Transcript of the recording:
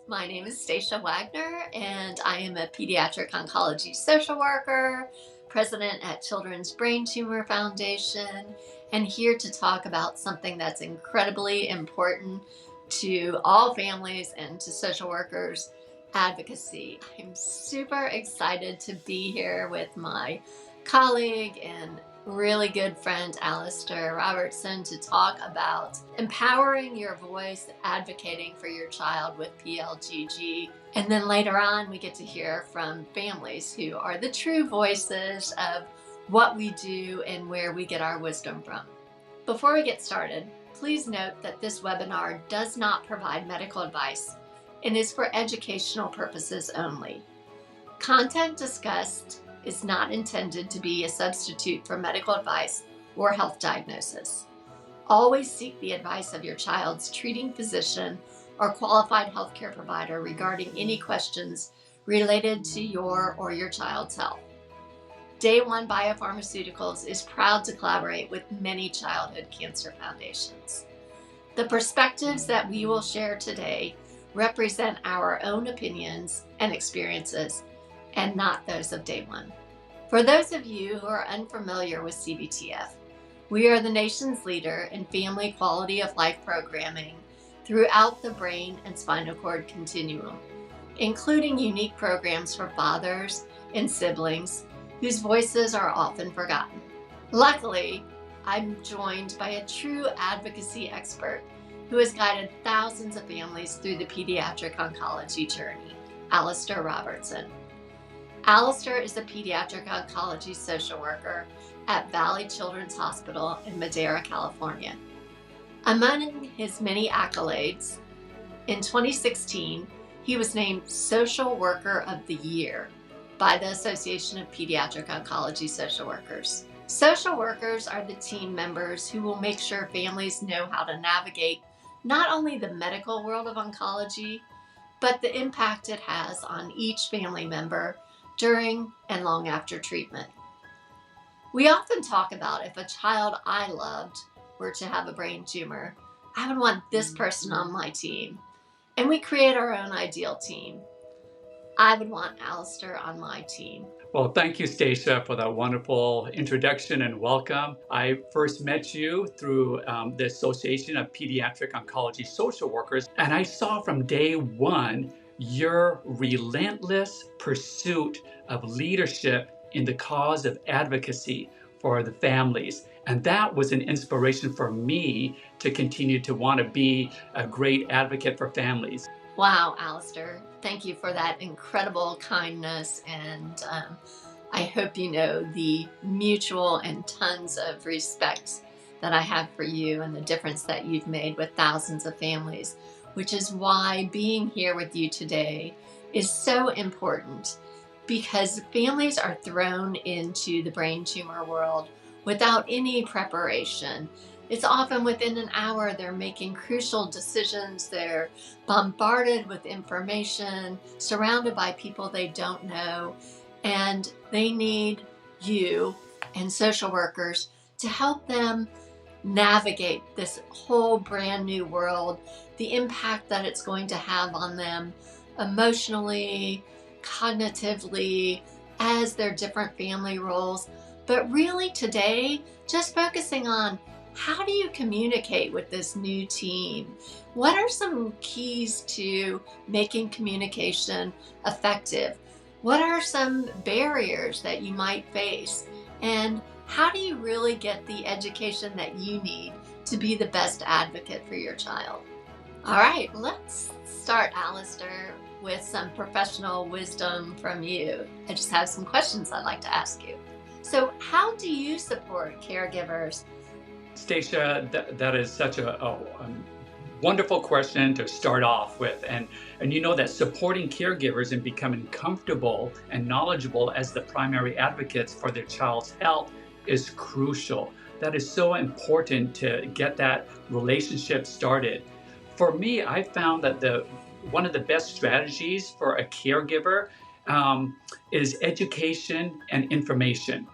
My name is Stacia Wagner, and I am a pediatric oncology social worker, president at Children's Brain Tumor Foundation, and here to talk about something that's incredibly important to all families and to social workers: advocacy. I'm super excited to be here with my colleague and really good friend Alistair Robertson to talk about empowering your voice, advocating for your child with pLGG. And then later on, we get to hear from families who are the true voices of what we do and where we get our wisdom from. Before we get started, please note that this webinar does not provide medical advice and is for educational purposes only. Content discussed is not intended to be a substitute for medical advice or health diagnosis. Always seek the advice of your child's treating physician or qualified healthcare provider regarding any questions related to your or your child's health. Day One Biopharmaceuticals is proud to collaborate with many childhood cancer foundations. The perspectives that we will share today represent our own opinions and experiences, and not those of Day One. For those of you who are unfamiliar with CBTF, we are the nation's leader in family quality of life programming throughout the brain and spinal cord continuum, including unique programs for fathers and siblings whose voices are often forgotten. Luckily, I'm joined by a true advocacy expert who has guided thousands of families through the pediatric oncology journey, Alistair Robertson. Alistair is a pediatric oncology social worker at Valley Children's Hospital in Madera, California. Among his many accolades, in 2016, he was named Social Worker of the Year by the Association of Pediatric Oncology Social Workers. Social workers are the team members who will make sure families know how to navigate not only the medical world of oncology, but the impact it has on each family member during and long after treatment. We often talk about if a child I loved were to have a brain tumor, I would want this person on my team. And we create our own ideal team. I would want Alistair on my team. Well, thank you, Stacia, for that wonderful introduction and welcome. I first met you through the Association of Pediatric Oncology Social Workers, and I saw from day one your relentless pursuit of leadership in the cause of advocacy for the families. And that was an inspiration for me to continue to want to be a great advocate for families. Wow, Alistair, thank you for that incredible kindness, and I hope you know the mutual and tons of respect that I have for you and the difference that you've made with thousands of families, which is why being here with you today is so important, because families are thrown into the brain tumor world without any preparation. It's often within an hour they're making crucial decisions. They're bombarded with information, surrounded by people they don't know, and they need you and social workers to help them navigate this whole brand new world, the impact that it's going to have on them emotionally, cognitively, as their different family roles. But really today, just focusing on how do you communicate with this new team? What are some keys to making communication effective? What are some barriers that you might face? And how do you really get the education that you need to be the best advocate for your child? All right, let's start, Alistair, with some professional wisdom from you. I just have some questions I'd like to ask you. So how do you support caregivers? Stacia, that is such a wonderful question to start off with. And you know that supporting caregivers and becoming comfortable and knowledgeable as the primary advocates for their child's health is crucial. That is so important to get that relationship started. For me, I found that one of the best strategies for a caregiver is education and information.